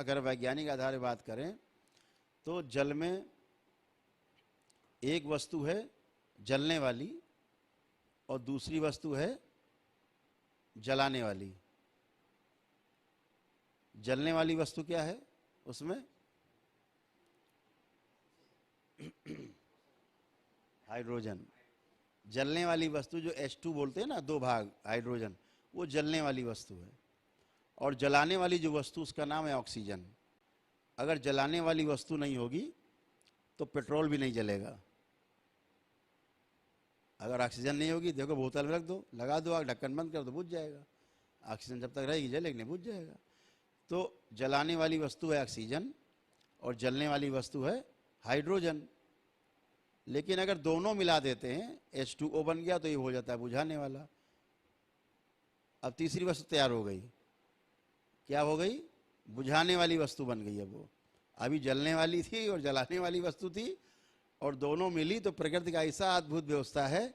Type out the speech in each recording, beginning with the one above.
अगर वैज्ञानिक आधार पर बात करें तो जल में एक वस्तु है जलने वाली और दूसरी वस्तु है जलाने वाली। जलने वाली वस्तु क्या है उसमें? हाइड्रोजन। जलने वाली वस्तु जो H2 बोलते हैं ना, 2 भाग हाइड्रोजन, वो जलने वाली वस्तु है। और जलाने वाली जो वस्तु उसका नाम है ऑक्सीजन। अगर जलाने वाली वस्तु नहीं होगी तो पेट्रोल भी नहीं जलेगा। अगर ऑक्सीजन नहीं होगी, देखो बोतल में रख दो, लगा दो आग, ढक्कन बंद कर दो, बुझ जाएगा। ऑक्सीजन जब तक रहेगी जलेगी नहीं, बुझ जाएगा। तो जलाने वाली वस्तु है ऑक्सीजन और जलने वाली वस्तु है हाइड्रोजन। लेकिन अगर दोनों मिला देते हैं, H2O बन गया तो ये हो जाता है बुझाने वाला। अब तीसरी वस्तु तैयार हो गई, क्या हो गई? बुझाने वाली वस्तु बन गई। अब वो अभी जलने वाली थी और जलाने वाली वस्तु थी, और दोनों मिली तो प्रकृति का ऐसा अद्भुत व्यवस्था है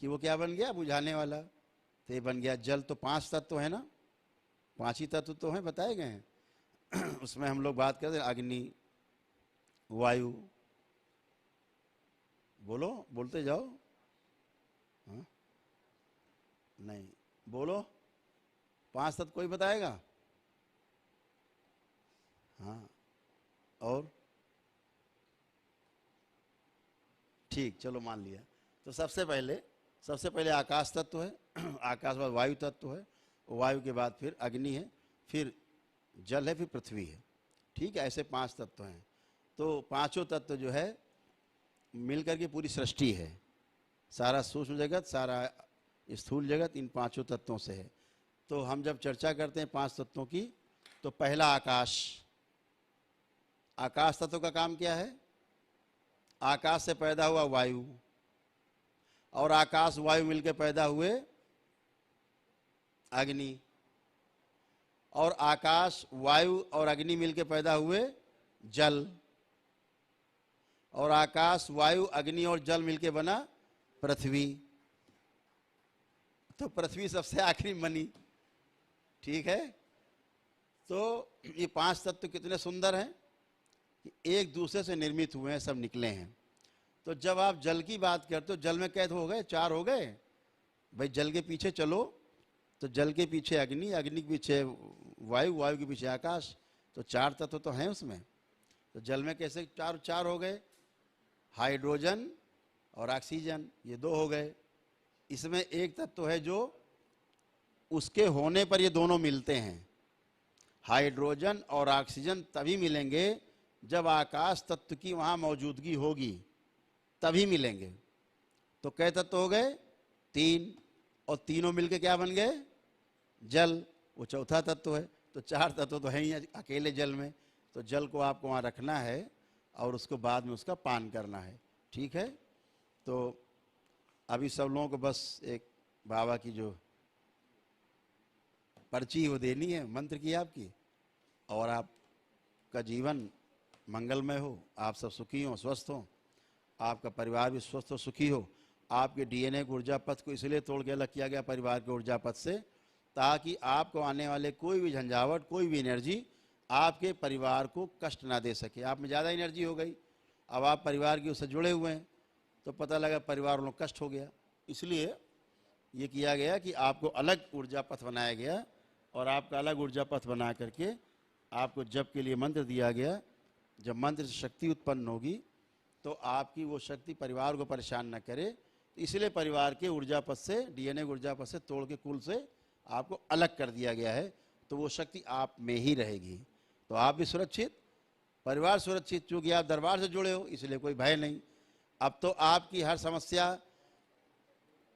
कि वो क्या बन गया? बुझाने वाला। तो ये बन गया जल। तो 5 तत्व है ना, 5 ही तत्व तो हैं, बताए गए हैं। उसमें हम लोग बात करते हैं अग्नि, वायु, बोलो, बोलते जाओ। हाँ? नहीं, बोलो। 5 तत्व कोई बताएगा? हाँ, और ठीक, चलो मान लिया। तो सबसे पहले आकाश तत्व है, आकाश बाद वायु तत्व है, वायु के बाद फिर अग्नि है, फिर जल है, फिर पृथ्वी है। ठीक है, ऐसे 5 तत्व हैं। तो पांचों तत्व जो है मिलकर के पूरी सृष्टि है। सारा सूक्ष्म जगत, सारा स्थूल जगत इन 5 तत्वों से है। तो हम जब चर्चा करते हैं 5 तत्वों की, तो पहला आकाश। आकाश तत्व का काम क्या है? आकाश से पैदा हुआ वायु, और आकाश वायु मिलकर पैदा हुए अग्नि, और आकाश वायु और अग्नि मिलकर पैदा हुए जल, और आकाश वायु अग्नि और जल मिलकर बना पृथ्वी। तो पृथ्वी सबसे आखिरी बनी। ठीक है, तो ये 5 तत्व कितने सुंदर हैं कि एक दूसरे से निर्मित हुए हैं, सब निकले हैं। तो जब आप जल की बात करते हो, जल में कैद हो गए, 4 हो गए भाई। जल के पीछे चलो तो जल के पीछे अग्नि, अग्नि के पीछे वायु, वायु के पीछे आकाश। तो 4 तत्व तो हैं उसमें। तो जल में कैसे 4 हो गए? हाइड्रोजन और ऑक्सीजन, ये 2 हो गए। इसमें एक तत्व है जो उसके होने पर ये दोनों मिलते हैं। हाइड्रोजन और ऑक्सीजन तभी मिलेंगे जब आकाश तत्व की वहां मौजूदगी होगी, तभी मिलेंगे। तो कै तत्व हो गए? 3, और तीनों मिलके क्या बन गए? जल। वो चौथा तत्व है। तो 4 तत्व तो है ही अकेले जल में। तो जल को आपको वहां रखना है और उसको बाद में उसका पान करना है। ठीक है, तो अभी सब लोगों को बस एक बाबा की जो पर्ची वो देनी है मंत्र की आपकी, और आपका जीवन मंगलमय हो, आप सब सुखी हो, स्वस्थ हो, आपका परिवार भी स्वस्थ और सुखी हो। आपके DNA के ऊर्जा पथ को इसलिए तोड़ के अलग किया गया परिवार के ऊर्जा पथ से, ताकि आपको आने वाले कोई भी झंझावट, कोई भी एनर्जी आपके परिवार को कष्ट ना दे सके। आप में ज़्यादा एनर्जी हो गई, अब आप परिवार की उससे जुड़े हुए हैं, तो पता लगा परिवार वालों को कष्ट हो गया। इसलिए ये किया गया कि आपको अलग ऊर्जा पथ बनाया गया, और आपका अलग ऊर्जा पथ बना करके आपको जप के लिए मंत्र दिया गया। जब मंत्र से शक्ति उत्पन्न होगी तो आपकी वो शक्ति परिवार को परेशान न करे, इसलिए परिवार के ऊर्जा पथ से, DNA ऊर्जा पथ से तोड़ के कुल से आपको अलग कर दिया गया है। तो वो शक्ति आप में ही रहेगी। तो आप भी सुरक्षित, परिवार सुरक्षित, चूंकि आप दरबार से जुड़े हो इसलिए कोई भय नहीं। अब तो आपकी हर समस्या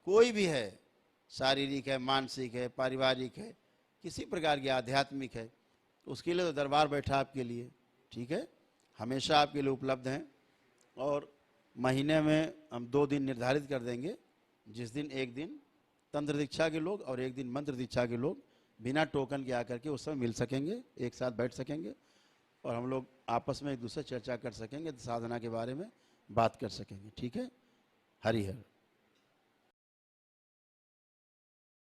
कोई भी है, शारीरिक है, मानसिक है, पारिवारिक है, किसी प्रकार की आध्यात्मिक है, उसके लिए तो दरबार बैठा आपके लिए। ठीक है, हमेशा आपके लिए उपलब्ध हैं। और महीने में हम 2 दिन निर्धारित कर देंगे, जिस दिन एक दिन तंत्र दीक्षा के लोग और एक दिन मंत्र दीक्षा के लोग बिना टोकन के आकर के उस समय मिल सकेंगे, एक साथ बैठ सकेंगे, और हम लोग आपस में एक दूसरे चर्चा कर सकेंगे, साधना के बारे में बात कर सकेंगे। ठीक है, हरि हर।